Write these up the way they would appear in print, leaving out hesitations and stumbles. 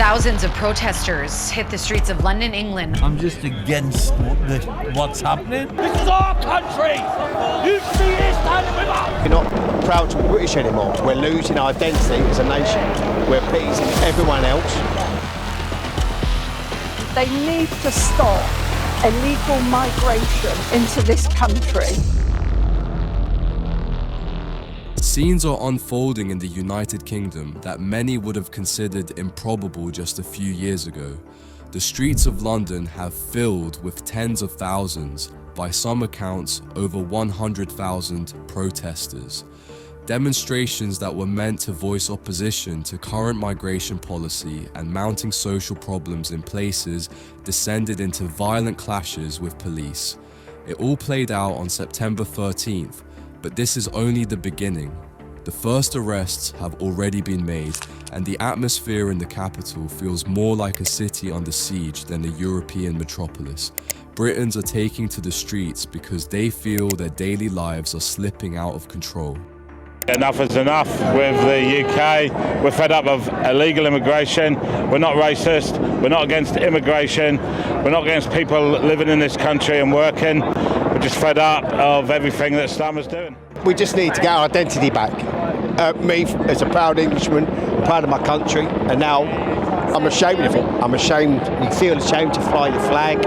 Thousands of protesters hit the streets of London, England. I'm just against what's happening. This is our country! You should be here standing with us! We're not proud to be British anymore. We're losing our identity as a nation. We're appeasing everyone else. They need to stop illegal migration into this country. Scenes are unfolding in the United Kingdom that many would have considered improbable just a few years ago. The streets of London have filled with tens of thousands, by some accounts over 100,000 protesters. Demonstrations that were meant to voice opposition to current migration policy and mounting social problems in places descended into violent clashes with police. It all played out on September 13th, but this is only the beginning. The first arrests have already been made, and the atmosphere in the capital feels more like a city under siege than a European metropolis. Britons are taking to the streets because they feel their daily lives are slipping out of control. Enough is enough with the UK. We're fed up of illegal immigration. We're not racist. We're not against immigration. We're not against people living in this country and working. We're just fed up of everything that Starmer's doing. We just need to get our identity back. Me, as a proud Englishman, proud of my country, and now I'm ashamed of it. I'm ashamed. You feel ashamed to fly your flag.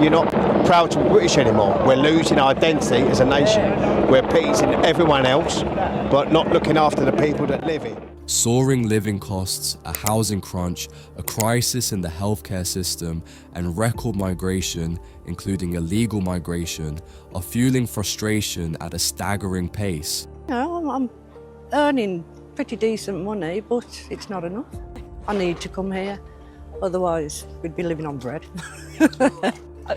You're not proud to be British anymore. We're losing our identity as a nation. We're appeasing everyone else, but not looking after the people that live here. Soaring living costs, a housing crunch, a crisis in the healthcare system, and record migration, including illegal migration, are fueling frustration at a staggering pace. I'm earning pretty decent money, but it's not enough. I need to come here, otherwise we'd be living on bread.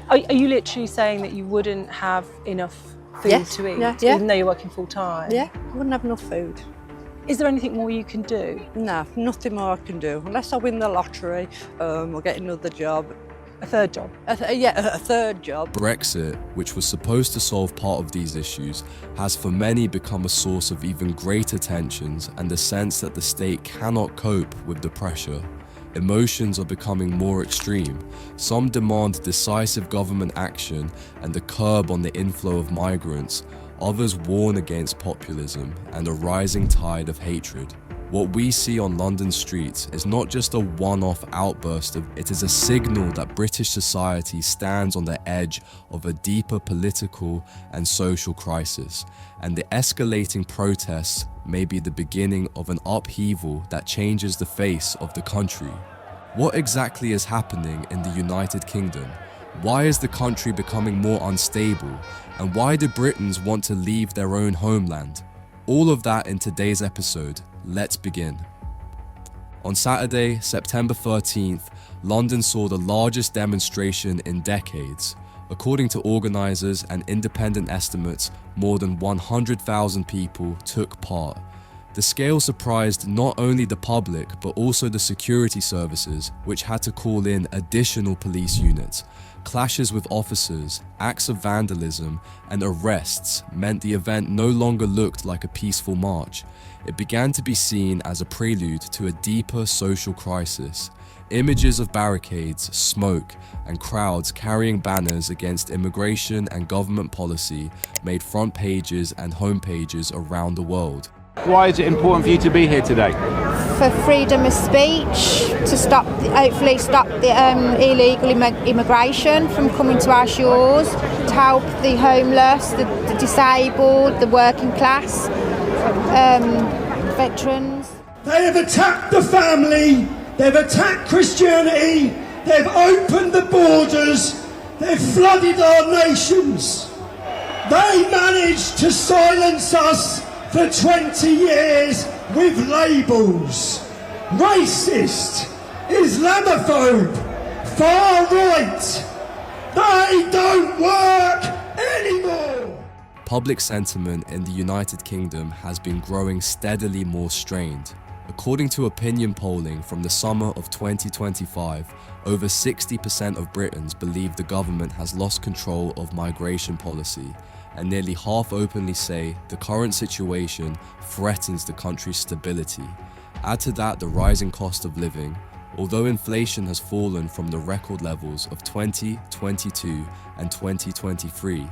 Are you literally saying that you wouldn't have enough food to eat, even though you're working full time? Yeah, I wouldn't have enough food. Is there anything more you can do? No, nothing more I can do. Unless I win the lottery, or get another job. A third job? A third job. Brexit, which was supposed to solve part of these issues, has for many become a source of even greater tensions and the sense that the state cannot cope with the pressure. Emotions are becoming more extreme. Some demand decisive government action and a curb on the inflow of migrants. Others warn against populism and a rising tide of hatred. What we see on London streets is not just a one-off outburst, it is a signal that British society stands on the edge of a deeper political and social crisis, and the escalating protests may be the beginning of an upheaval that changes the face of the country. What exactly is happening in the United Kingdom? Why is the country becoming more unstable? And why do Britons want to leave their own homeland? All of that in today's episode. Let's begin. On Saturday, September 13th, London saw the largest demonstration in decades. According to organisers and independent estimates, more than 100,000 people took part. The scale surprised not only the public but also the security services, which had to call in additional police units. Clashes with officers, acts of vandalism, and arrests meant the event no longer looked like a peaceful march. It began to be seen as a prelude to a deeper social crisis. Images of barricades, smoke, and crowds carrying banners against immigration and government policy made front pages and home pages around the world. Why is it important for you to be here today? For freedom of speech, to hopefully stop the illegal immigration from coming to our shores, to help the homeless, the disabled, the working class, veterans. They have attacked the family, they've attacked Christianity, they've opened the borders, they've flooded our nations. They managed to silence us for 20 years with labels. Racist, Islamophobe, far right. They don't work anymore. Public sentiment in the United Kingdom has been growing steadily more strained. According to opinion polling from the summer of 2025, over 60% of Britons believe the government has lost control of migration policy, and nearly half openly say the current situation threatens the country's stability. Add to that the rising cost of living, Although inflation has fallen from the record levels of 2022 and 2023,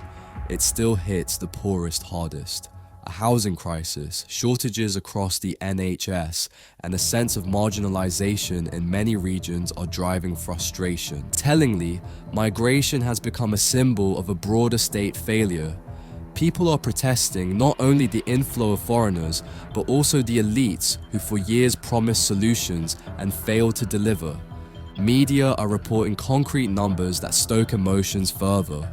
it still hits the poorest hardest. A housing crisis, shortages across the NHS, and a sense of marginalization in many regions are driving frustration. Tellingly, migration has become a symbol of a broader state failure. People are protesting not only the inflow of foreigners, but also the elites who for years promised solutions and failed to deliver. Media are reporting concrete numbers that stoke emotions further.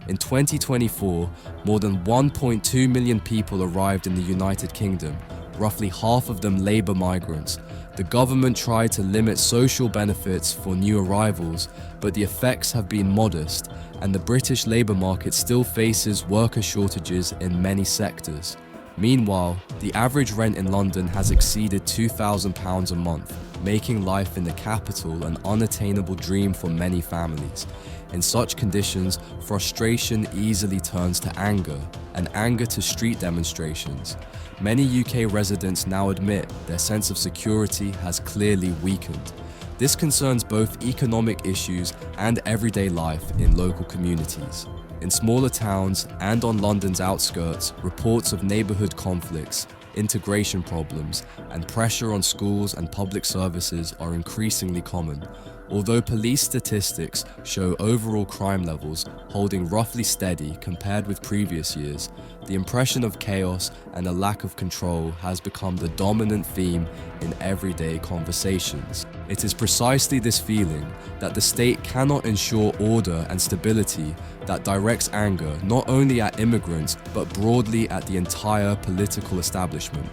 In 2024, more than 1.2 million people arrived in the United Kingdom, roughly half of them labour migrants. The government tried to limit social benefits for new arrivals, but the effects have been modest, and the British labour market still faces worker shortages in many sectors. Meanwhile, the average rent in London has exceeded £2,000 a month, making life in the capital an unattainable dream for many families. In such conditions, frustration easily turns to anger, and anger to street demonstrations. Many UK residents now admit their sense of security has clearly weakened. This concerns both economic issues and everyday life in local communities. In smaller towns and on London's outskirts, reports of neighbourhood conflicts, integration problems, and pressure on schools and public services are increasingly common. Although police statistics show overall crime levels holding roughly steady compared with previous years, the impression of chaos and a lack of control has become the dominant theme in everyday conversations. It is precisely this feeling that the state cannot ensure order and stability that directs anger not only at immigrants but broadly at the entire political establishment.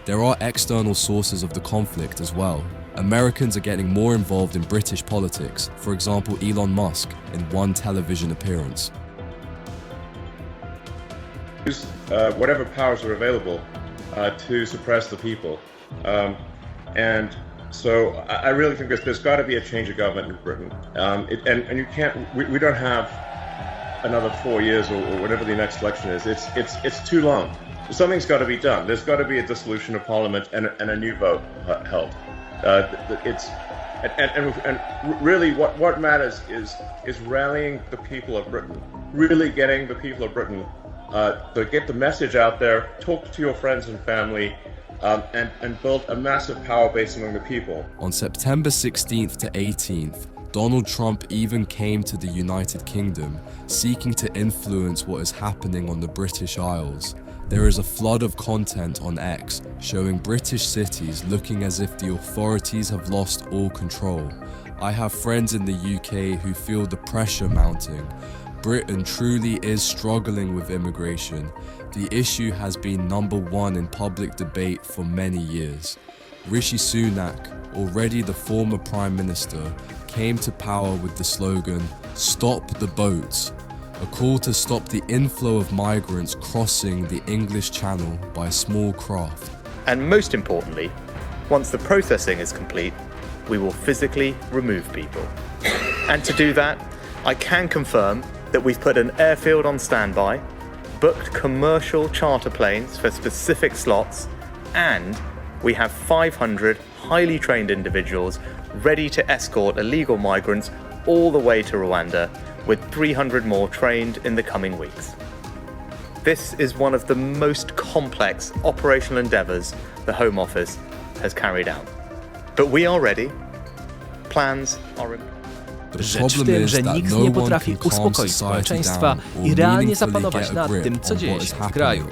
There are external sources of the conflict as well. Americans are getting more involved in British politics, for example Elon Musk in one television appearance. Use whatever powers are available to suppress the people. And so I really think there's got to be a change of government in Britain. And you can't, we don't have another 4 years or whatever the next election is. It's too long. Something's got to be done. There's got to be a dissolution of Parliament and a new vote held. Really what matters is rallying the people of Britain, really getting the people of Britain to get the message out there, talk to your friends and family, and build a massive power base among the people. On September 16th to 18th, Donald Trump even came to the United Kingdom, seeking to influence what is happening on the British Isles. There is a flood of content on X showing British cities looking as if the authorities have lost all control. I have friends in the UK who feel the pressure mounting. Britain truly is struggling with immigration. The issue has been number one in public debate for many years. Rishi Sunak, already the former Prime Minister, came to power with the slogan, "Stop the boats," a call to stop the inflow of migrants crossing the English Channel by small craft. And most importantly, once the processing is complete, we will physically remove people. And to do that, I can confirm that we've put an airfield on standby, booked commercial charter planes for specific slots, and we have 500 highly trained individuals ready to escort illegal migrants all the way to Rwanda, with 300 more trained in the coming weeks. This is one of the most complex operational endeavours the Home Office has carried out. But we are ready. Plans are in place. Rzecz w tym, że nikt nie potrafi uspokoić społeczeństwa i realnie zapanować nad tym, co dzieje się w kraju.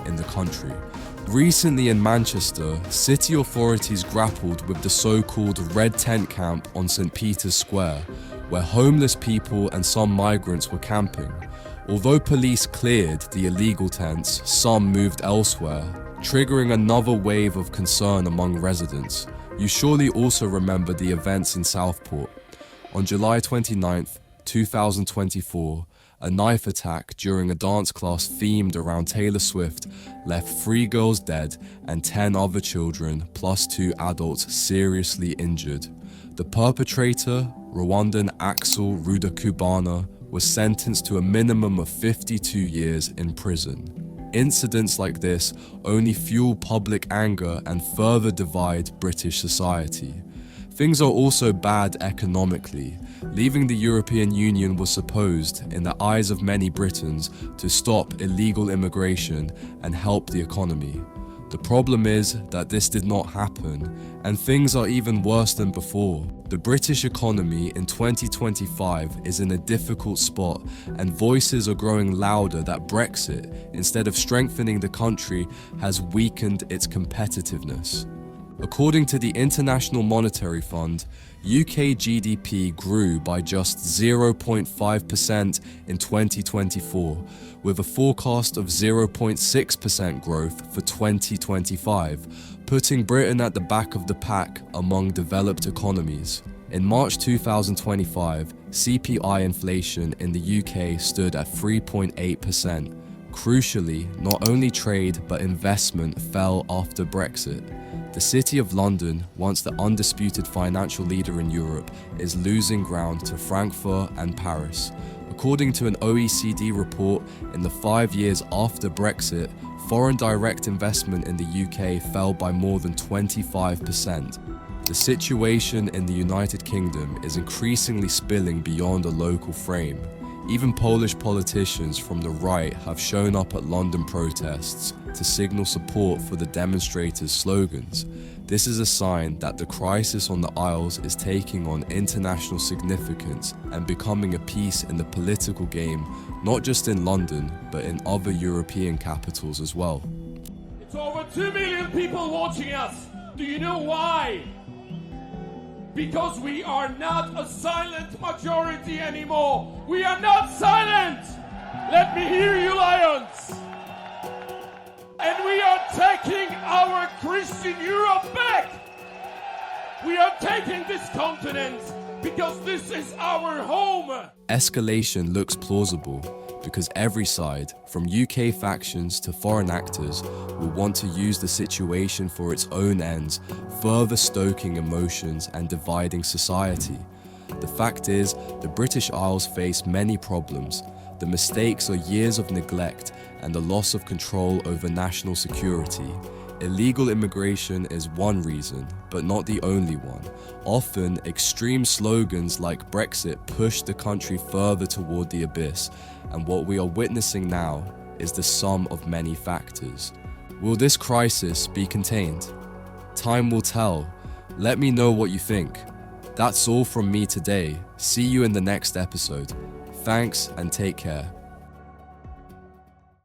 Recently in Manchester, city authorities grappled with the so-called Red Tent Camp on St. Peter's Square, where homeless people and some migrants were camping. Although police cleared the illegal tents, some moved elsewhere, triggering another wave of concern among residents. You surely also remember the events in Southport. On July 29th, 2024, a knife attack during a dance class themed around Taylor Swift left 3 girls dead and 10 other children plus 2 adults seriously injured. The perpetrator, Rwandan Axel Rudakubana, was sentenced to a minimum of 52 years in prison. Incidents like this only fuel public anger and further divide British society. Things are also bad economically. Leaving the European Union was supposed, in the eyes of many Britons, to stop illegal immigration and help the economy. The problem is that this did not happen, and things are even worse than before. The British economy in 2025 is in a difficult spot, and voices are growing louder that Brexit, instead of strengthening the country, has weakened its competitiveness. According to the International Monetary Fund, UK GDP grew by just 0.5% in 2024, with a forecast of 0.6% growth for 2025, putting Britain at the back of the pack among developed economies. In March 2025, CPI inflation in the UK stood at 3.8%. Crucially, not only trade but investment fell after Brexit. The City of London, once the undisputed financial leader in Europe, is losing ground to Frankfurt and Paris. According to an OECD report, in the 5 years after Brexit, foreign direct investment in the UK fell by more than 25%. The situation in the United Kingdom is increasingly spilling beyond a local frame. Even Polish politicians from the right have shown up at London protests to signal support for the demonstrators' slogans. This is a sign that the crisis on the Isles is taking on international significance and becoming a piece in the political game, not just in London, but in other European capitals as well. It's over 2 million people watching us. Do you know why? Because we are not a silent majority anymore. We are not silent. Let me hear you, lions. And we are taking our Christian Europe back. We are taking this continent because this is our home. Escalation looks plausible because every side, from UK factions to foreign actors, will want to use the situation for its own ends, further stoking emotions and dividing society. The fact is, the British Isles face many problems. The mistakes are years of neglect and the loss of control over national security. Illegal immigration is one reason, but not the only one. Often, extreme slogans like Brexit push the country further toward the abyss, and what we are witnessing now is the sum of many factors. Will this crisis be contained? Time will tell. Let me know what you think. That's all from me today. See you in the next episode. Thanks and take care.